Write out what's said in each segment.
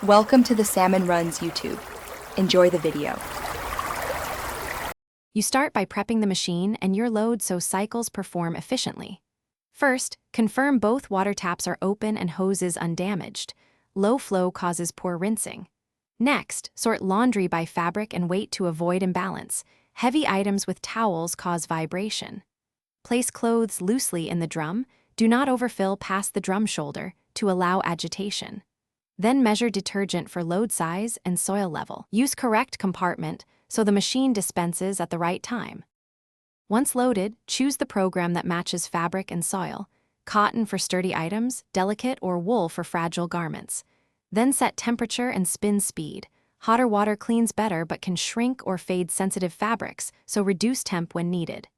Welcome to the Salmon Runs YouTube. Enjoy the video. You start by prepping the machine and your load so cycles perform efficiently. First, confirm both water taps are open and hoses undamaged. Low flow causes poor rinsing. Next, sort laundry by fabric and weight to avoid imbalance. Heavy items with towels cause vibration. Place clothes loosely in the drum. Do not overfill past the drum shoulder to allow agitation. Then measure detergent for load size and soil level. Use correct compartment so the machine dispenses at the right time. Once loaded, choose the program that matches fabric and soil, cotton for sturdy items, delicate, or wool for fragile garments. Then set temperature and spin speed. Hotter water cleans better but can shrink or fade sensitive fabrics, so reduce temp when needed.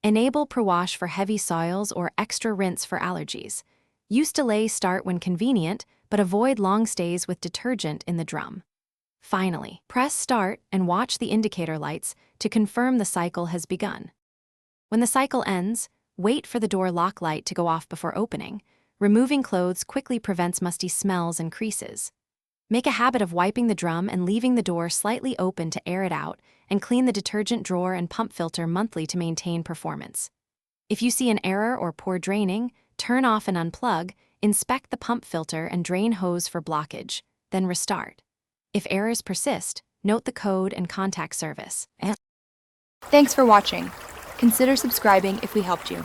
Enable pre-wash for heavy soils or extra rinse for allergies. Use delay start when convenient, but avoid long stays with detergent in the drum. Finally, press start and watch the indicator lights to confirm the cycle has begun. When the cycle ends, wait for the door lock light to go off before opening. Removing clothes quickly prevents musty smells and creases. Make a habit of wiping the drum and leaving the door slightly open to air it out, and clean the detergent drawer and pump filter monthly to maintain performance. If you see an error or poor draining, turn off and unplug, inspect the pump filter and drain hose for blockage, then restart. If errors persist, note the code and contact service. Thanks for watching. Consider subscribing if we helped you.